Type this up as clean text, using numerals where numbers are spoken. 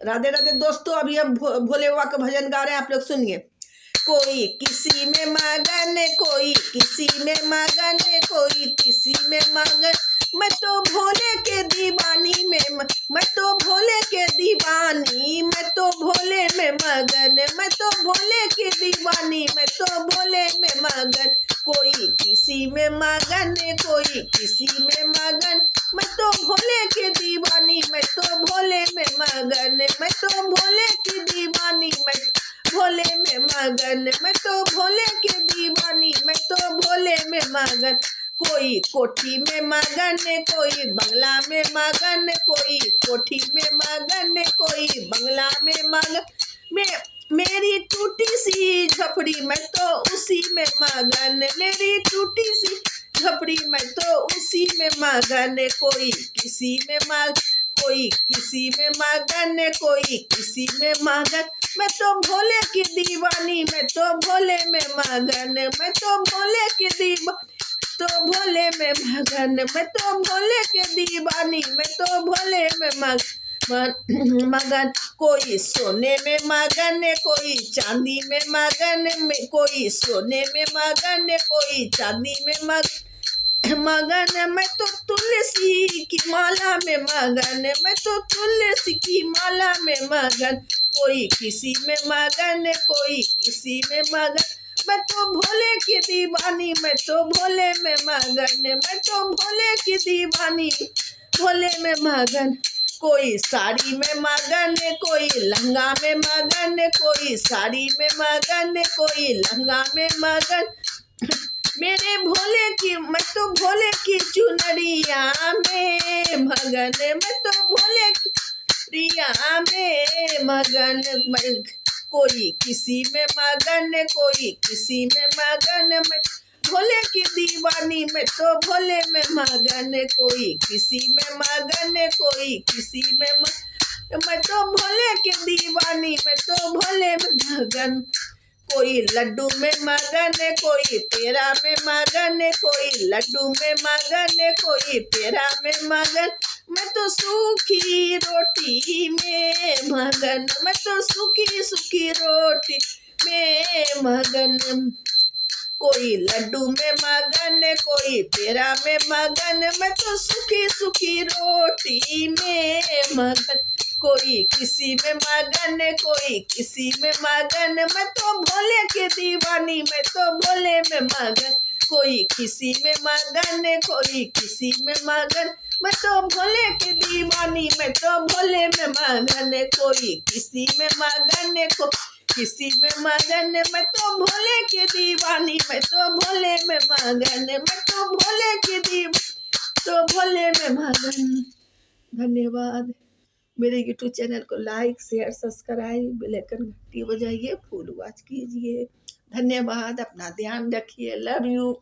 राधे राधे दोस्तों, अभी हम भोले बाबा का भजन गा रहे हैं, आप लोग सुनिए। कोई किसी में मगन, कोई किसी में मगन, कोई किसी में मगन, मैं तो भोले के दीवानी में, मैं तो भोले के दीवानी, मैं तो भोले में मगन, मैं तो भोले के दीवानी, मैं तो भोले में मगन। कोई किसी में मगन, कोई किसी में मगन, मैं तो भोले के दीवानी, मैं तो भोले में मगन, मैं तो भोले की दीवानी, मैं भोले में मगन, मैं तो भोले के दीवानी, मैं तो भोले में मगन। कोई कोठी में मगन, कोई बंगला में मगन, कोई कोठी में मगन, कोई बंगला में मगन, मेरी टूटी सी झोपड़ी, मैं तो उसी में मगन, मेरी टूटी सी झोपड़ी, मैं तो उसी में मगन। कोई किसी में मगन, कोई किसी में मगन, कोई किसी में मगन, मैं तो भोले की दीवानी, मैं तो भोले में मगन, मैं तो भोले की दीवानी, तो भोले में मगन, मैं तो भोले के दीवानी, मैं तो भोले में मगन। कोई सोने में मगन, कोई चांदी में मगन, कोई सोने में मगन, कोई चांदी में मगन, मैं तो तुलसी की माला में मगन, मैं तो तुलसी की माला में मगन। कोई किसी में मगन, कोई किसी में मगन, मैं तो भोले की दीवानी, मैं तो भोले में मगन, मैं तो भोले की दीवानी, भोले में मगन। कोई साड़ी में मगन, कोई लहंगा में मगन, कोई साड़ी में मगन, कोई लहंगा में मगन, मेरे भोले की, मैं तो भोले की चुनरिया में मगन, मैं तो भोले की रिया में मगन। कोई किसी में मगन, कोई किसी में मगन, मैं भोले की दीवानी, मैं तो भोले में मगन। कोई किसी में मगन, कोई किसी में मैं तो भोले की दीवानी, मैं तो भोले में मगन। कोई लड्डू में मगन, कोई पेड़ा में मगन, कोई लड्डू में मगन, कोई पेड़ा में मगन, मैं तो सूखी रोटी में मगन, मैं तो सूखी सूखी रोटी में मगन। कोई लड्डू में मगन, कोई पेड़ा में मगन, मैं तो सूखी सूखी रोटी में मगन। कोई किसी में मगन, कोई किसी में मगन, मैं तो भोले के दीवानी, मैं तो भोले में मगन। कोई किसी में मगन, कोई किसी में मगन, मैं तो भोले के दीवानी, मैं तो भोले में मगन। कोई किसी में मगन, को किसी में मगन, मैं तो भोले की दीवानी, मैं तो भोले में मगन, मैं तो भोले की दीवानी, तो भोले में मगन। धन्यवाद। मेरे यूट्यूब चैनल को like share subscribe bell icon घंटी बजाइए, फूल वॉच कीजिए। धन्यवाद। अपना ध्यान रखिए। Love you.